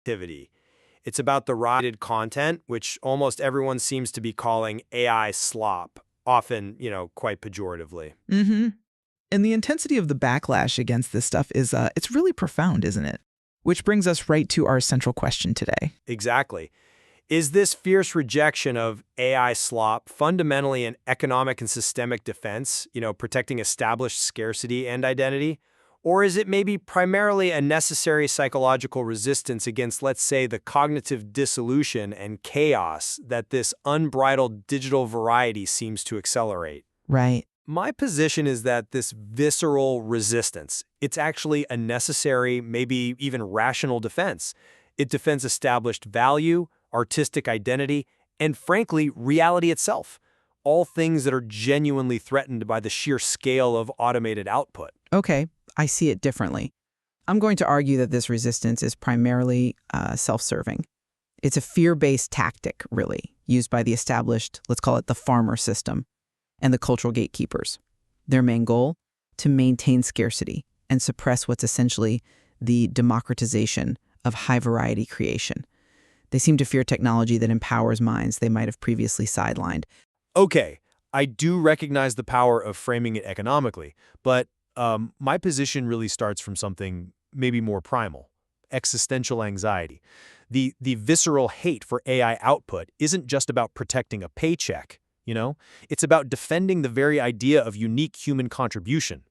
activity. It's about the rotted content, which almost everyone seems to be calling AI slop, often, quite pejoratively. Mm-hmm. And the intensity of the backlash against this stuff is, it's really profound, isn't it? Which brings us right to our central question today. Exactly. Is this fierce rejection of AI slop fundamentally an economic and systemic defense, protecting established scarcity and identity? Or is it maybe primarily a necessary psychological resistance against, let's say, the cognitive dissolution and chaos that this unbridled digital variety seems to accelerate? Right. My position is that this visceral resistance, it's actually a necessary, maybe even rational defense. It defends established value, artistic identity, and frankly, reality itself. All things that are genuinely threatened by the sheer scale of automated output. Okay, I see it differently. I'm going to argue that this resistance is primarily self-serving. It's a fear-based tactic, really, used by the established, let's call it the farmer system, and the cultural gatekeepers. Their main goal? To maintain scarcity and suppress what's essentially the democratization of high-variety creation. They seem to fear technology that empowers minds they might have previously sidelined. Okay, I do recognize the power of framing it economically, but my position really starts from something maybe more primal, existential anxiety. The visceral hate for AI output isn't just about protecting a paycheck, It's about defending the very idea of unique human contribution.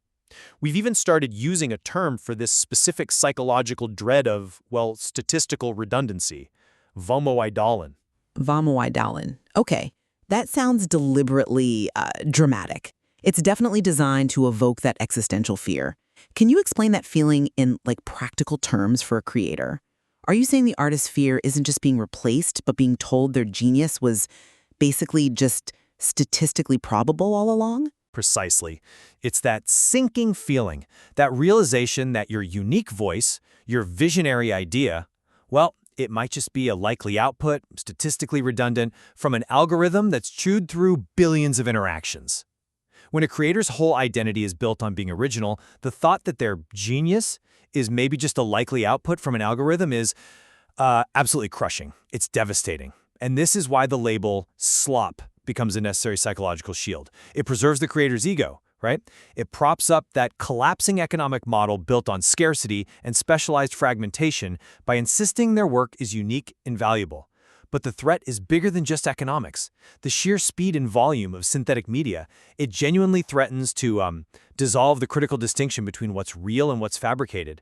We've even started using a term for this specific psychological dread of, statistical redundancy, Vomoidalen. Vomoidalen. Okay, that sounds deliberately dramatic. It's definitely designed to evoke that existential fear. Can you explain that feeling in, practical terms for a creator? Are you saying the artist's fear isn't just being replaced, but being told their genius was basically just statistically probable all along? Precisely. It's that sinking feeling, that realization that your unique voice, your visionary idea, it might just be a likely output, statistically redundant, from an algorithm that's chewed through billions of interactions. When a creator's whole identity is built on being original, the thought that their genius is maybe just a likely output from an algorithm is absolutely crushing. It's devastating. And this is why the label slop becomes a necessary psychological shield. It preserves the creator's ego, right? It props up that collapsing economic model built on scarcity and specialized fragmentation by insisting their work is unique and valuable. But the threat is bigger than just economics. The sheer speed and volume of synthetic media, it genuinely threatens to dissolve the critical distinction between what's real and what's fabricated.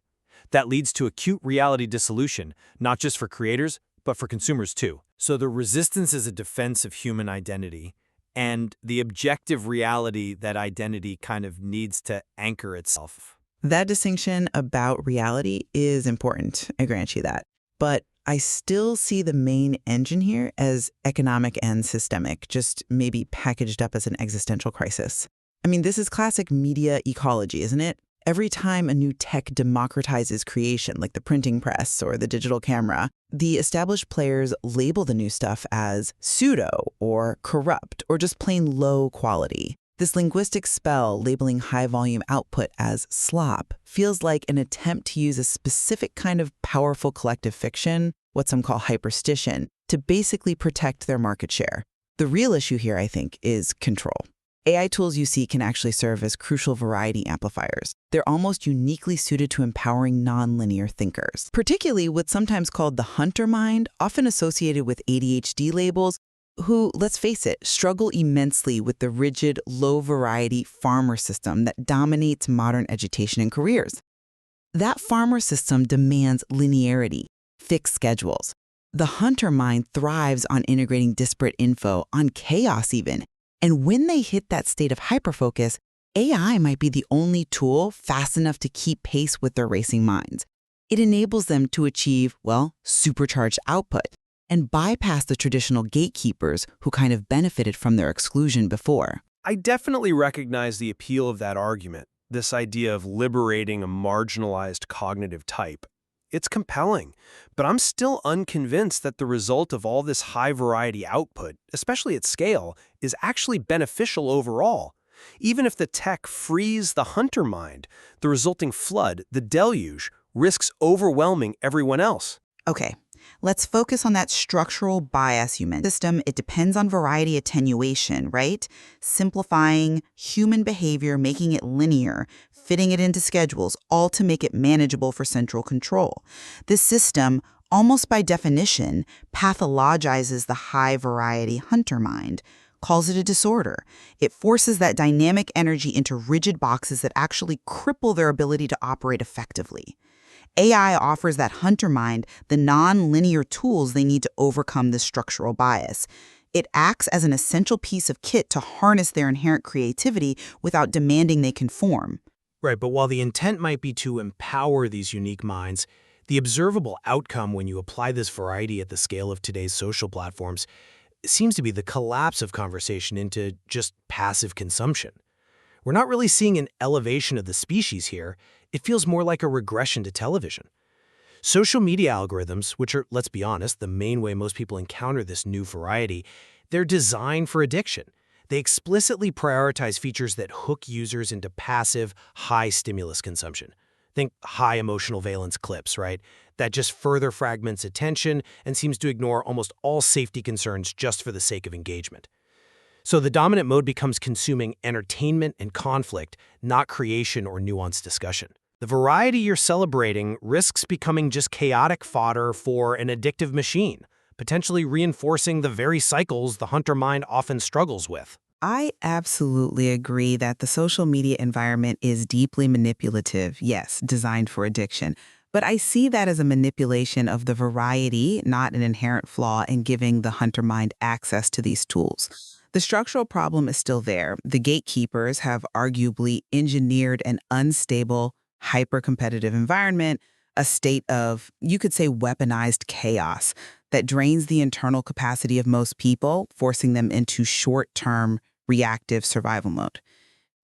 That leads to acute reality dissolution, not just for creators, but for consumers too. So the resistance is a defense of human identity, and the objective reality that identity kind of needs to anchor itself. That distinction about reality is important, I grant you that. But I still see the main engine here as economic and systemic, just maybe packaged up as an existential crisis. I mean, this is classic media ecology, isn't it? Every time a new tech democratizes creation, like the printing press or the digital camera, the established players label the new stuff as pseudo or corrupt or just plain low quality. This linguistic spell labeling high-volume output as slop feels like an attempt to use a specific kind of powerful collective fiction, what some call hyperstition, to basically protect their market share. The real issue here, I think, is control. AI tools you see can actually serve as crucial variety amplifiers. They're almost uniquely suited to empowering nonlinear thinkers, particularly what's sometimes called the hunter mind, often associated with ADHD labels, who, let's face it, struggle immensely with the rigid, low-variety farmer system that dominates modern education and careers. That farmer system demands linearity, fixed schedules. The hunter mind thrives on integrating disparate info, on chaos even. And when they hit that state of hyperfocus, AI might be the only tool fast enough to keep pace with their racing minds. It enables them to achieve, supercharged output and bypass the traditional gatekeepers who kind of benefited from their exclusion before. I definitely recognize the appeal of that argument, this idea of liberating a marginalized cognitive type. It's compelling, but I'm still unconvinced that the result of all this high-variety output, especially at scale, is actually beneficial overall. Even if the tech frees the hunter mind, the resulting flood, the deluge, risks overwhelming everyone else. Okay, Let's focus on that structural bias you mentioned. System, it depends on variety attenuation, right? Simplifying human behavior, making it linear, fitting it into schedules, all to make it manageable for central control. This system, almost by definition, pathologizes the high variety hunter mind, calls it a disorder. It forces that dynamic energy into rigid boxes that actually cripple their ability to operate effectively. AI offers that hunter mind the non-linear tools they need to overcome this structural bias. It acts as an essential piece of kit to harness their inherent creativity without demanding they conform. Right, but while the intent might be to empower these unique minds, the observable outcome when you apply this variety at the scale of today's social platforms seems to be the collapse of conversation into just passive consumption. We're not really seeing an elevation of the species here. It feels more like a regression to television. Social media algorithms, which are, let's be honest, the main way most people encounter this new variety, they're designed for addiction. They explicitly prioritize features that hook users into passive, high-stimulus consumption. Think high emotional valence clips, right? That just further fragments attention and seems to ignore almost all safety concerns just for the sake of engagement. So the dominant mode becomes consuming entertainment and conflict, not creation or nuanced discussion. The variety you're celebrating risks becoming just chaotic fodder for an addictive machine, potentially reinforcing the very cycles the hunter mind often struggles with. I absolutely agree that the social media environment is deeply manipulative, yes, designed for addiction. But I see that as a manipulation of the variety, not an inherent flaw in giving the hunter mind access to these tools. The structural problem is still there. The gatekeepers have arguably engineered an unstable, hyper-competitive environment, a state of, you could say, weaponized chaos that drains the internal capacity of most people, forcing them into short-term, reactive survival mode.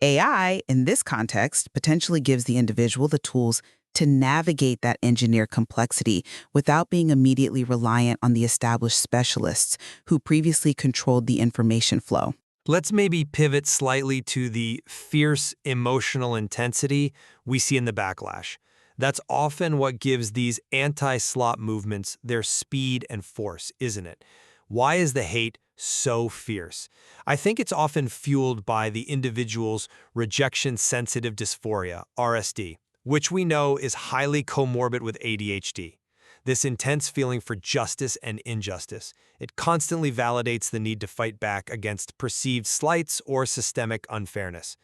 AI, in this context, potentially gives the individual the tools to navigate that engineered complexity without being immediately reliant on the established specialists who previously controlled the information flow. Let's maybe pivot slightly to the fierce emotional intensity we see in the backlash. That's often what gives these anti-slop movements their speed and force, isn't it? Why is the hate so fierce? I think it's often fueled by the individual's rejection-sensitive dysphoria, RSD, which we know is highly comorbid with ADHD. This intense feeling for justice and injustice. It constantly validates the need to fight back against perceived slights or systemic unfairness.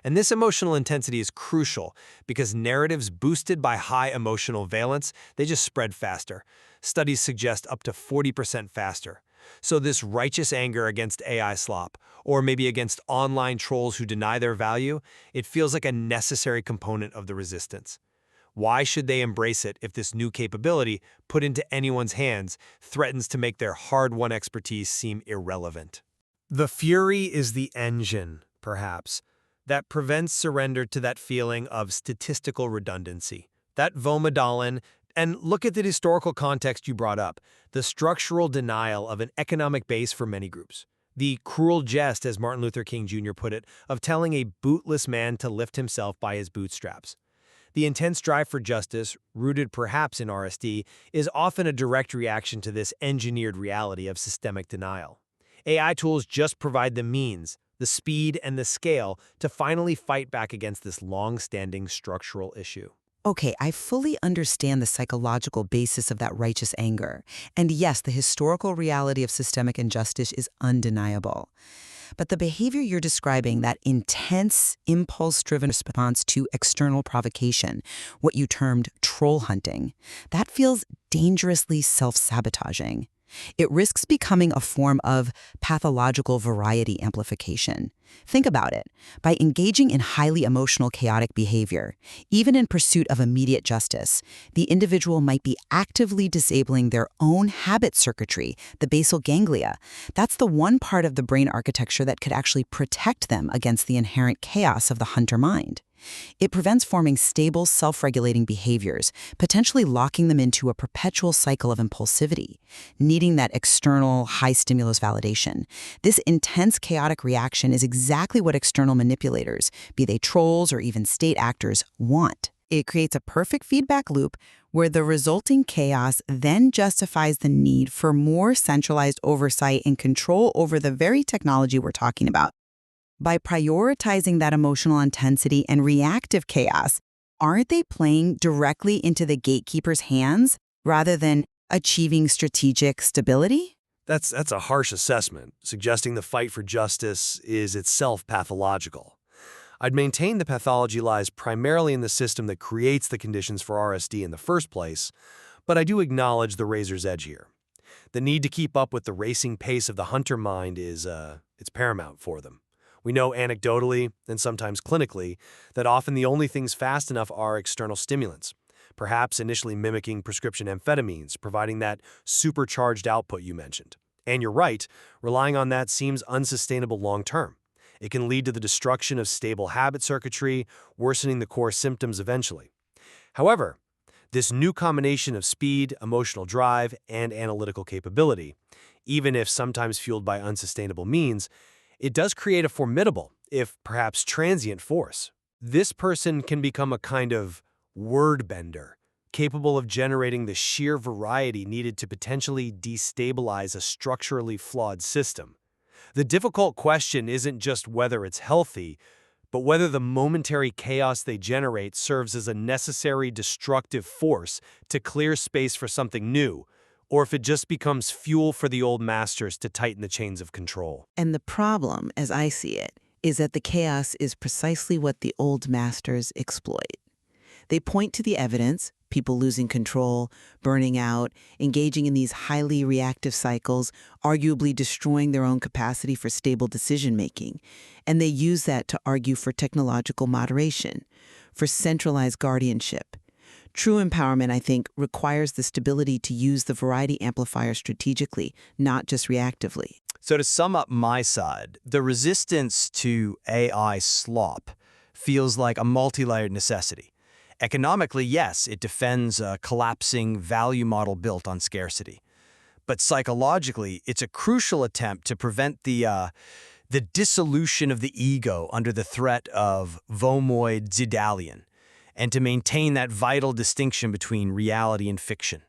And this emotional intensity is crucial because narratives boosted by high emotional valence, they just spread faster. Studies suggest up to 40% faster. So this righteous anger against AI slop, or maybe against online trolls who deny their value, it feels like a necessary component of the resistance. Why should they embrace it if this new capability, put into anyone's hands, threatens to make their hard-won expertise seem irrelevant? The fury is the engine, perhaps, that prevents surrender to that feeling of statistical redundancy. That Vomodalin, and look at the historical context you brought up, the structural denial of an economic base for many groups. The cruel jest, as Martin Luther King Jr. put it, of telling a bootless man to lift himself by his bootstraps. The intense drive for justice, rooted perhaps in RSD, is often a direct reaction to this engineered reality of systemic denial. AI tools just provide the means, the speed, and the scale to finally fight back against this long-standing structural issue. Okay, I fully understand the psychological basis of that righteous anger. And yes, the historical reality of systemic injustice is undeniable. But the behavior you're describing, that intense, impulse-driven response to external provocation, what you termed troll hunting, that feels dangerously self-sabotaging. It risks becoming a form of pathological variety amplification. Think about it. By engaging in highly emotional, chaotic behavior, even in pursuit of immediate justice, the individual might be actively disabling their own habit circuitry, the basal ganglia. That's the one part of the brain architecture that could actually protect them against the inherent chaos of the hunter mind. It prevents forming stable, self-regulating behaviors, potentially locking them into a perpetual cycle of impulsivity, needing that external, high-stimulus validation. This intense, chaotic reaction is exactly what external manipulators, be they trolls or even state actors, want. It creates a perfect feedback loop where the resulting chaos then justifies the need for more centralized oversight and control over the very technology we're talking about. By prioritizing that emotional intensity and reactive chaos, aren't they playing directly into the gatekeeper's hands rather than achieving strategic stability? That's a harsh assessment, suggesting the fight for justice is itself pathological. I'd maintain the pathology lies primarily in the system that creates the conditions for RSD in the first place, but I do acknowledge the razor's edge here. The need to keep up with the racing pace of the hunter mind it's paramount for them. We know anecdotally, and sometimes clinically, that often the only things fast enough are external stimulants, perhaps initially mimicking prescription amphetamines, providing that supercharged output you mentioned. And you're right, relying on that seems unsustainable long-term. It can lead to the destruction of stable habit circuitry, worsening the core symptoms eventually. However, this new combination of speed, emotional drive, and analytical capability, even if sometimes fueled by unsustainable means, it does create a formidable, if perhaps transient force. This person can become a kind of word bender, capable of generating the sheer variety needed to potentially destabilize a structurally flawed system. The difficult question isn't just whether it's healthy, but whether the momentary chaos they generate serves as a necessary destructive force to clear space for something new, or if it just becomes fuel for the old masters to tighten the chains of control. And the problem, as I see it, is that the chaos is precisely what the old masters exploit. They point to the evidence, people losing control, burning out, engaging in these highly reactive cycles, arguably destroying their own capacity for stable decision-making. And they use that to argue for technological moderation, for centralized guardianship. True empowerment, I think, requires the stability to use the variety amplifier strategically, not just reactively. So to sum up my side, the resistance to AI slop feels like a multi-layered necessity. Economically, yes, it defends a collapsing value model built on scarcity. But psychologically, it's a crucial attempt to prevent the dissolution of the ego under the threat of vomoid zidalion, and to maintain that vital distinction between reality and fiction.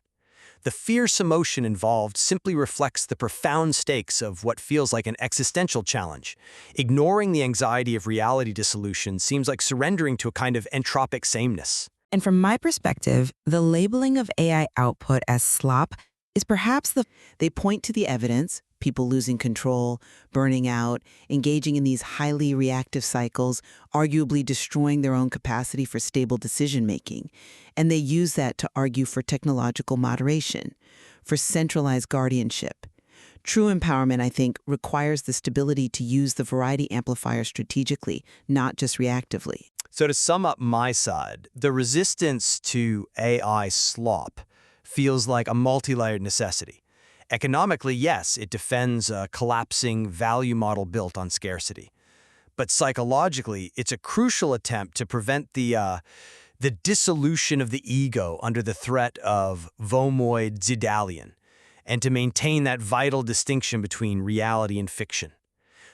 The fierce emotion involved simply reflects the profound stakes of what feels like an existential challenge. Ignoring the anxiety of reality dissolution seems like surrendering to a kind of entropic sameness. And from my perspective, the labeling of AI output as slop is perhaps They point to the evidence, people losing control, burning out, engaging in these highly reactive cycles, arguably destroying their own capacity for stable decision-making. And they use that to argue for technological moderation, for centralized guardianship. True empowerment, I think, requires the stability to use the variety amplifier strategically, not just reactively. So to sum up my side, the resistance to AI slop feels like a multi-layered necessity. Economically, yes, it defends a collapsing value model built on scarcity. But psychologically, it's a crucial attempt to prevent the dissolution of the ego under the threat of vomoid zidalion, and to maintain that vital distinction between reality and fiction.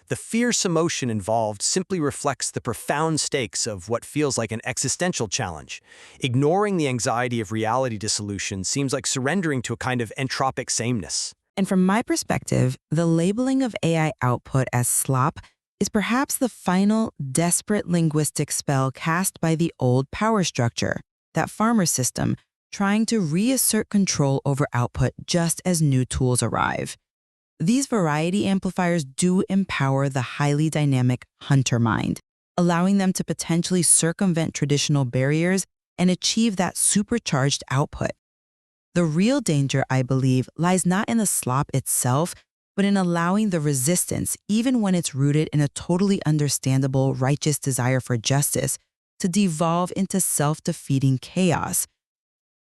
The fierce emotion involved simply reflects the profound stakes of what feels like an existential challenge. Ignoring the anxiety of reality dissolution seems like surrendering to a kind of entropic sameness. And from my perspective, the labeling of AI output as slop is perhaps the final desperate linguistic spell cast by the old power structure, that farmer system, trying to reassert control over output just as new tools arrive. These variety amplifiers do empower the highly dynamic hunter mind, allowing them to potentially circumvent traditional barriers and achieve that supercharged output. The real danger, I believe, lies not in the slop itself, but in allowing the resistance, even when it's rooted in a totally understandable, righteous desire for justice, to devolve into self-defeating chaos.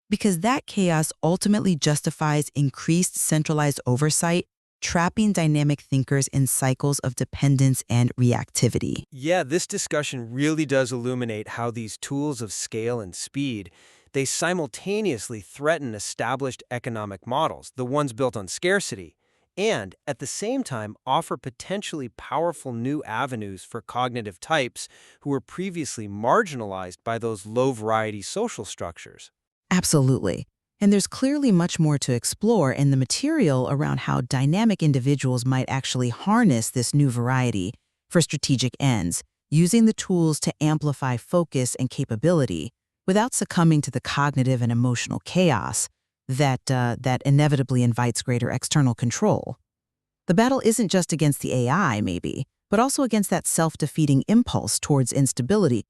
Because that chaos ultimately justifies increased centralized oversight, trapping dynamic thinkers in cycles of dependence and reactivity. Yeah, this discussion really does illuminate how these tools of scale and speed, they simultaneously threaten established economic models, the ones built on scarcity, and at the same time offer potentially powerful new avenues for cognitive types who were previously marginalized by those low-variety social structures. Absolutely. And there's clearly much more to explore in the material around how dynamic individuals might actually harness this new variety for strategic ends, using the tools to amplify focus and capability without succumbing to the cognitive and emotional chaos that inevitably invites greater external control. The battle isn't just against the AI, maybe, but also against that self-defeating impulse towards instability